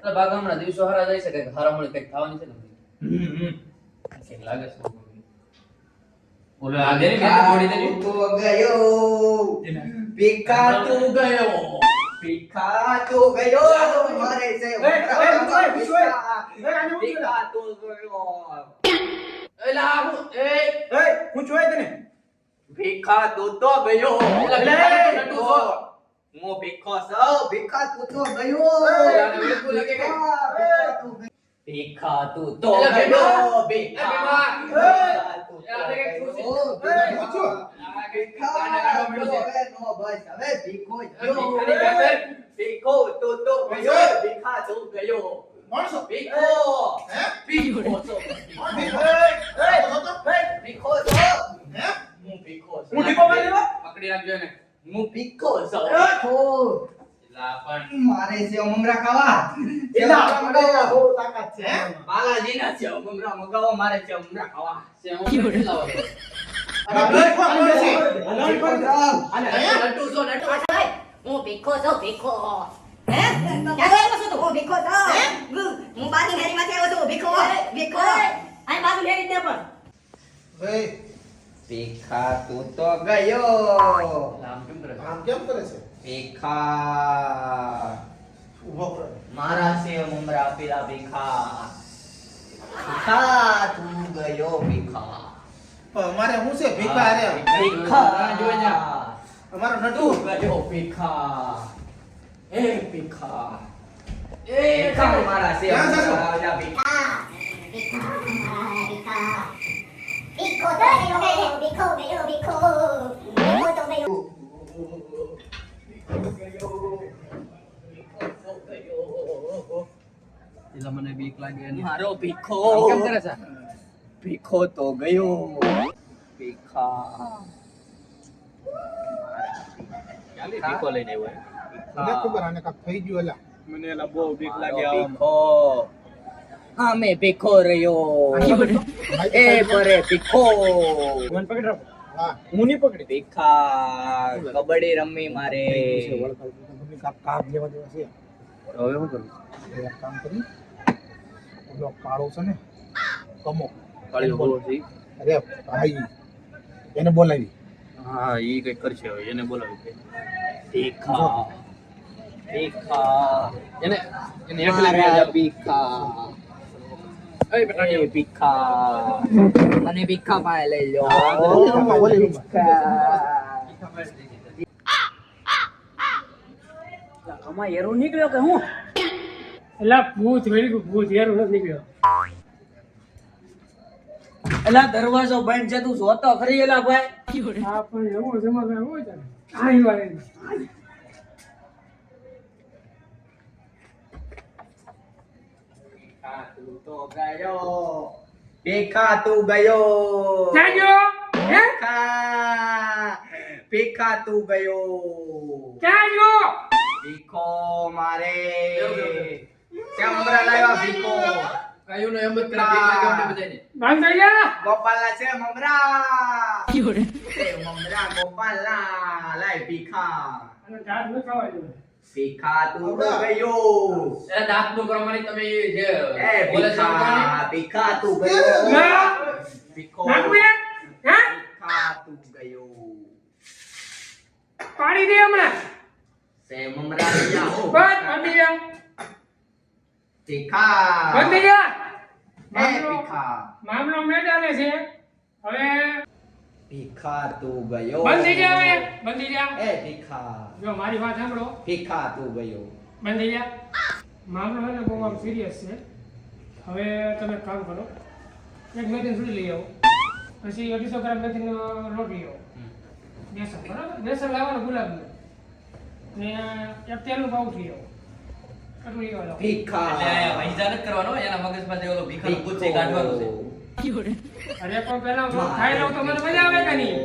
એટલે ભાગ હમણાં દિવસો હારા જાય છે કઈક હારા મળે કઈક થવાની છે ને કઈક લાગે છે બોલો આ દે ને જોડી દે તો ગયો ભીખા તું ગયો ભીખા તું ગયો મારે છે ભીખા તું ગયો એલા હું જોઈ તને ભીખા તું તો ગયો હું ભીખો છું ભીખા તું તો ગયો ભીખા તું તો ગયો ભીખા ભીખો તું તો ગયો ભીખા તું ગયો માણસો ભીખો ભીખો છો ભીખો છો હું ભીખો છું હું ઠીકો બોલી લે પકડી રાખજો ને હું ભીખો છું એલા પણ મારે છે મમરા ખાવા એલા મગાવા બહુ તાકાત છે બાલાજીના છે મમરા મગાવો મારે છે મમરા ખાવા સે હું કેટલી લાવો લટ્ટુ છો લટ્ટુ હું ભીખો છું ભીખો હે ક્યાં આવ્યો છું તું હું ભીખો છું હું બાની હેરી માંથી આવ્યો છું ભીખો ભીખો આ બાજુ લેડી દે પણ ભાઈ ભીખા તું તો ગયો આમ કેમ કરે આમ કેમ કરે છે ભીખા ઉભો રહે મારા છે મમરા પેલા ભીખા ભીખા તું ગયો ભીખા અમારે શું છે ભીખા રે ભીખા જોઈ જા. અમારો નટુ તું ગયો ભીખા એ ભીખા ભીખા મારા છે ક્યાં જશો? મમરા ભીખા ભીખો તો ગયો ભીખો ગયો ભીખો તો ગયો એલા મને બીક લાગે ને મારો ભીખો આમ કેમ કરે છે ભીખો તો ગયો ભીખા ચાલી ભીખો લઈને આવ્યો મને ખબર આને કાક થઈ ગયું એલા મને એલા બહુ બીક ભીખો હા મેં ભીખો રહ્યો એ પરે ભીખો મને પકડ રાખો હા હું નહીં પકડી ભીખા કબડ્ડી રમી મારે કાપ કાપ લેવા દેવા છે હવે શું કરું એક કામ કરી ઓલો કાળો છે ને કમો કાળીઓ બોલો છે અરે ભાઈ એને બોલાવી હા ઈ કઈ કરશે હવે એને બોલાવી દે ભીખા ભીખા એને એને એકલે બે જા ભીખા એ બેટા એ ભીખા મને ભીખા પાસે લઈ લો ઓલી આમાં હેરો નીકળ્યો કે હું એલા ભૂત વેરી ભૂત યાર નથી નીકળ્યો એલા દરવાજો બંધ છે તું જોતો ખરી એલા ભાઈ આ પણ એવું જમા હોય છે આઈ વાળે તું તો ગયો ભીખા તું ગયો ક્યાં ગયો હે ભીખા તું ગયો ક્યાં ગયો ભીખો મારે ક્યાં મમરા લાવ્યા ભીખો કાયું નો એમ જ કરે બીક લાગે અમને બધાને બંધ થઈ ગયા ગોપાલના છે મમરા એ મમરા ગોપાલના લાય ભીખા અને દાંત ન ખાવા જોઈએ ભીખા તું તો ગયો એલા દાંત નો કરો મારી તમે જે એ બોલે છે ભીખા ભીખા તું ગયો ના. ભીખો નાખું હે ભીખા તું ગયો પાડી દે હમણાં સે મમરા લઈ આવો બસ બંધ ગયા ભીખા બંધ ગયા એ ભીખા મામલો મેં ચાલે છે હવે ભીખા તું ગયો બંધ થઈ ગયા હવે બંધ થઈ ગયા એ ભીખા જો મારી વાત સાંભળો ભીખા તું ગયો બંધ થઈ ગયા મામલો છે ને બહુ આમ સિરિયસ છે હવે તમે એક કામ કરો એક મેથીન સુડી લઈ આવો પછી 250 ગ્રામ મેથીનો લોટ લઈ આવો બેસન બરાબર બેસન લાવવાનું ગુલાબનું ને એક તેલનું પાઉચ લઈ આવો કેટલું લઈ આવો ભીખા એટલે પૈસા નથી કરવાનો એના મગજમાં જે ઓલો ભીખાનો ભૂત છે એ કાઢવાનું છે અરે પણ પેલા હું ખાઈ લઉં તો મને મજા આવે કે નહીં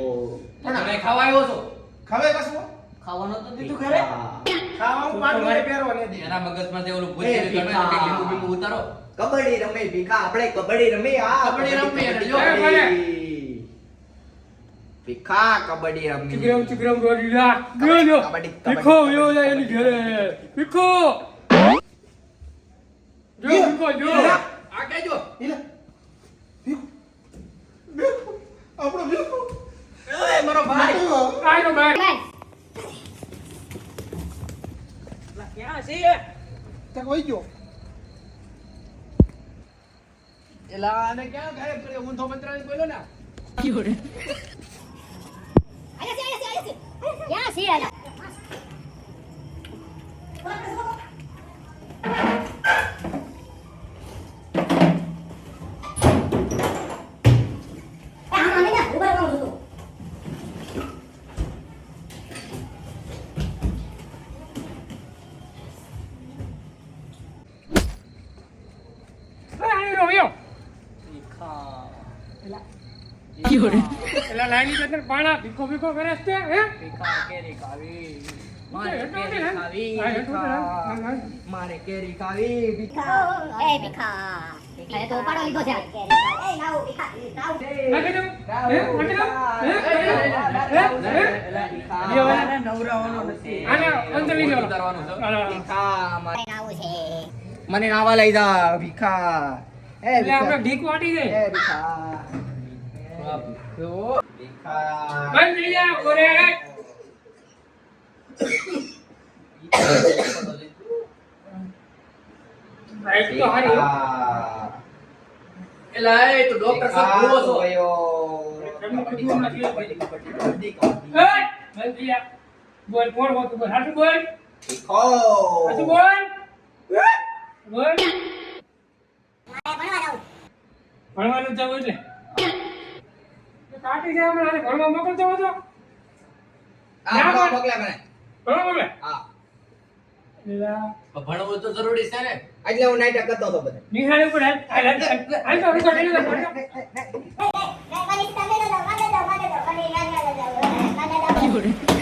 પણ તમે ખાવા આવ્યો છો ખવે કશું ખાવાનું તો દીધું ઘરે ખાવાનું પાટલું પહેરવા ને દે એના મગજમાં જે ઓલું ભૂત એ છે એ કાઢવાનું ભીખા. કે લીંબુ બીંબુ ઉતારો કબડ્ડી રમી ભીખા આપણે કબડ્ડી રમી આ કબડ્ડી રમી એટલે જો. ભીખા કબડ્ડી રમી ચિગ્રમ રોડી લા ગયો જો કબડ્ડી, કબડ્ડી, ભીખો કબડ્ડી, યો જાય એની ઘરે ભીખો ભીખો જો આ કહેજો એટલે ભીખો ભીખો આપણો ભીખો એ મારો ભાઈ આનો ભાઈ ક્યાં છે ત્યાં વહી ગયો એલા આને ક્યાં ગાયબ કર્યો ઊંધો મંત્રાણી બોલ્યો ને ક્યાં છે આલા આનો રહ્યો એલા લાઈની અંદર પાણા ભીખો ભીખો કરે છે હે કેરી ખાવી મારે હેઠો કેરી ને? ખાવી હા, હેઠો ને? હા, હા. મારે કેરી ખાવી એ ભીખા અરે તો ઉપાડો લીધો છે એ લાવો ભીખા લાવો નાખી દઉં? હે? નાખી દઉં? હે? હે? નવરાવાનો નથી આને અંદર લઈ જાઓ. ઉતારવાનું છે. હાલો. ભીખા મારે- આવું છે મને નાવા લઈ જા ભીખા એ એટલે આપણે ઢીક વાટી દે એ ભીખા ભીખા બંધ થઈ જા બોરે ભાઈ તો હારી હો. એલા એ તો ડોક્ટર સાહેબ ભૂવો છો એય, બંધ થઈ જા બોલ કોણ હોતું બોલ હાચું બોલ હાચું બોલ બોલ ભણવાનું જવું એટલે એ કાટી જાય હમણાં આને ભણવા મોકલતો હતો ભણવા મોકલે એલા ભણવું તો જરૂરી છે ને એટલે હું નાટક કરતો હતો બધે નિહાળી ઉપર હાલ તો હું કાઢી લઉં મને તમે દો મને દો મને દો મને યાદ યાદ